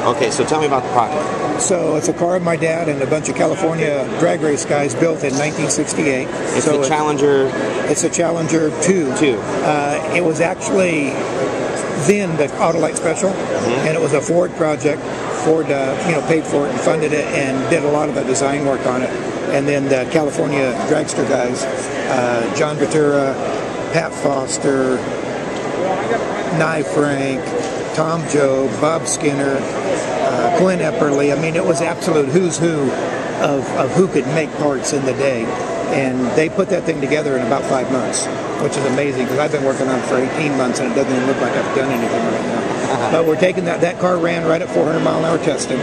Okay, so tell me about the product. So it's a car my dad and a bunch of California drag race guys built in 1968. It's the Challenger. It's a Challenger 2. It was actually then the Autolite Special, and it was a Ford project. Ford, paid for it and funded it and did a lot of the design work on it. And then the California dragster guys, John Ventura, Pat Foster, Nye Frank, Tom Jobe, Bob Skinner, Glenn Epperly. I mean, it was absolute who's who of who could make parts in the day. And they put that thing together in about 5 months, which is amazing because I've been working on it for 18 months and it doesn't even look like I've done anything right now. But we're taking that car ran right at 400 mile an hour testing.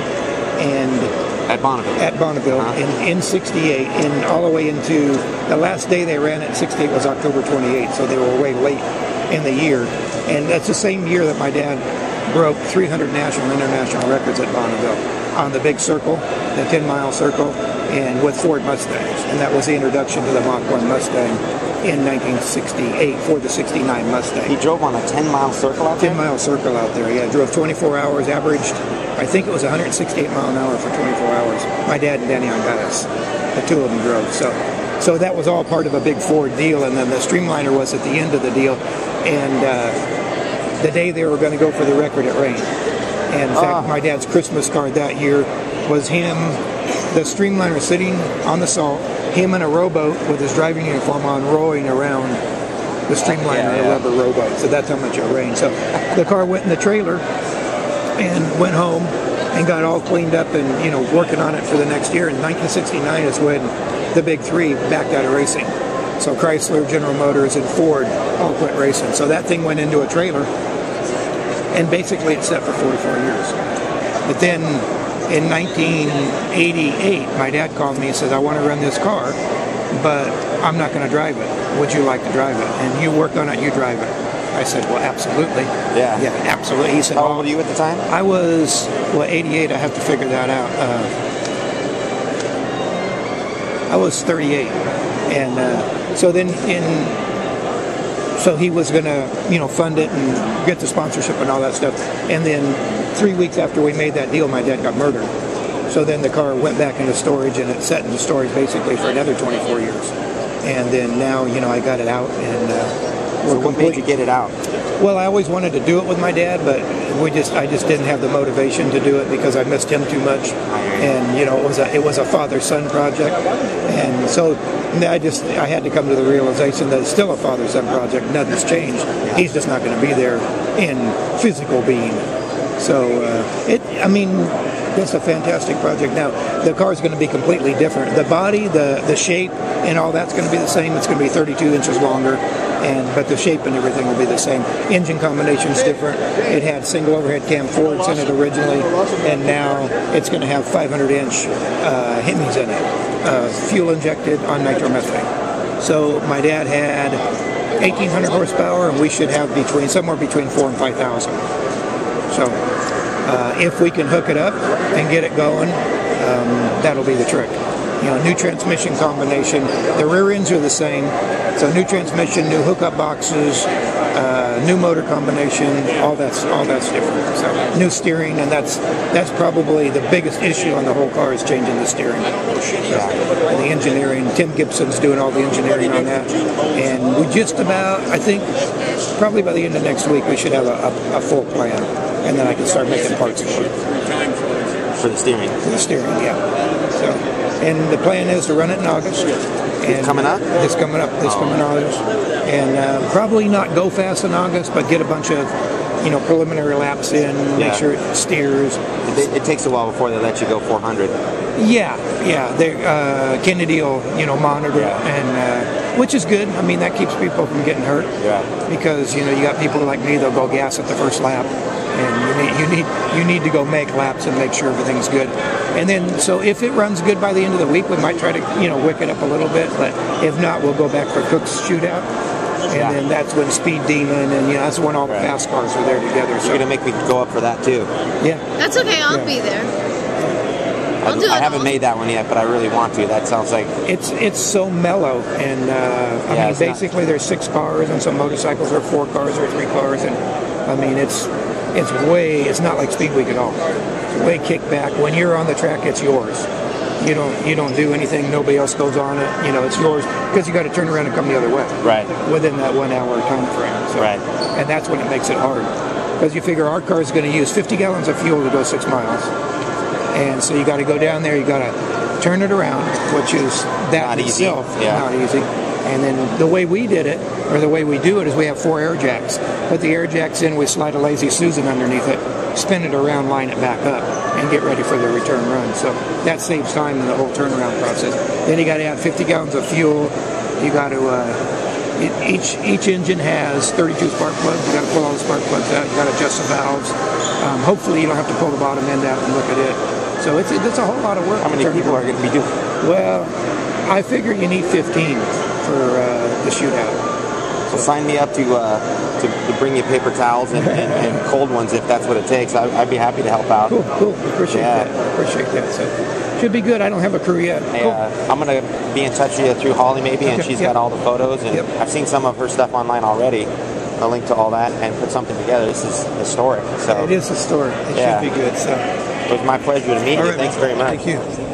And at Bonneville in 68, and all the way into the last day they ran it in 68 was October 28th, so they were way late in the year. And that's the same year that my dad broke 300 national and international records at Bonneville on the big circle, the 10-mile circle, and with Ford Mustangs. And that was the introduction to the Mach 1 Mustang in 1968 for the 69 Mustang. He drove on a 10-mile circle out there? 10-mile circle out there, yeah. Drove 24 hours, averaged, I think it was 168 mile an hour for 24 hours. My dad and Danny Angas, the two of them drove. So that was all part of a big Ford deal, and then the Streamliner was at the end of the deal. And the day they were going to go for the record, it rained. And in fact, my dad's Christmas card that year was him, the Streamliner sitting on the salt, him in a rowboat with his driving uniform on, rowing around the Streamliner in a rubber rowboat. So that's how much it rained. So the car went in the trailer and went home and got all cleaned up and, working on it for the next year. And 1969 is when the big three backed out of racing. So Chrysler, General Motors, and Ford all quit racing. So that thing went into a trailer, and basically it sat for 44 years. But then in 1988, my dad called me and said, I want to run this car, but I'm not going to drive it. Would you like to drive it? And you work on it, you drive it. I said, well, absolutely. Yeah, absolutely. He said, how old were you at the time? I was, 88. I have to figure that out. I was 38. And so then so he was going to, fund it and get the sponsorship and all that stuff. And then 3 weeks after we made that deal, my dad got murdered. So then the car went back into storage, and it sat in the storage basically for another 24 years. And then now, I got it out, and we're complete. What made you get it out? Well, I always wanted to do it with my dad, but I just didn't have the motivation to do it because I missed him too much. And it was a father-son project, and so I had to come to the realization that it's still a father-son project. Nothing's changed. He's just not going to be there in physical being. So it's a fantastic project. Now the car is going to be completely different. The body, the shape, and all that's going to be the same. It's going to be 32 inches longer. But the shape and everything will be the same. Engine combination's different. It had single overhead cam Fords in it originally, and now it's going to have 500-inch Hemis in it, fuel injected on nitromethane. So my dad had 1,800 horsepower, and we should have somewhere between 4,000 and 5,000. So if we can hook it up and get it going, that'll be the trick. New transmission combination. The rear ends are the same. So new transmission, new hookup boxes, new motor combination, all that's different. So new steering, and that's probably the biggest issue on the whole car is changing the steering. And the engineering, Tim Gibson's doing all the engineering on that. And we just about, I think, probably by the end of next week, we should have a full plan. And then I can start making parts for it. For the steering? For the steering, yeah. So, and the plan is to run it in August. And coming up? This coming August. And probably not go fast in August, but get a bunch of, preliminary laps in, make sure it steers. It takes a while before they let you go 400. Yeah. Kennedy will, monitor, and which is good. I mean, that keeps people from getting hurt. Yeah. Because, you got people like me, they'll go gas at the first lap. And you need to go make laps and make sure everything's good. And then, so if it runs good by the end of the week, we might try to, wick it up a little bit. But if not, we'll go back for Cook's shootout. And then that's when Speed Demon, and that's when all the fast cars are there together. So you're going to make me go up for that too. Yeah. That's okay, I'll be there. I haven't made that one yet, but I really want to. That sounds like... It's so mellow, and I mean, basically there's 6 cars, and some motorcycles are 4 cars or 3 cars, and I mean, it's not like Speed Week at all. It's way kicked back. When you're on the track, it's yours. You don't do anything. Nobody else goes on it. It's yours because you got to turn around and come the other way. Right. Within that 1 hour time frame. So, right. And that's when it makes it hard. Because you figure our car is going to use 50 gallons of fuel to go 6 miles. And so you got to go down there. You got to turn it around, which is that in itself not easy. And then the way we did it, or the way we do it, is we have 4 air jacks. Put the air jacks in, we slide a Lazy Susan underneath it, spin it around, line it back up, and get ready for the return run. So that saves time in the whole turnaround process. Then you got to add 50 gallons of fuel. You got to each engine has 32 spark plugs. You got to pull all the spark plugs out. You got to adjust the valves. Hopefully you don't have to pull the bottom end out and look at it. So it's a whole lot of work. How many people are going to be doing it? Well, I figure you need 15 for the shootout. So sign me up to bring you paper towels and cold ones if that's what it takes. I'd be happy to help out. Cool. Appreciate that. So should be good. I don't have a crew yet. Hey, I'm gonna be in touch with you through Holly maybe, and she's got all the photos, and I've seen some of her stuff online already. A link to all that and put something together. This is historic. So it is historic. It should be good. So it was my pleasure to meet you. Thanks very much. Thank you.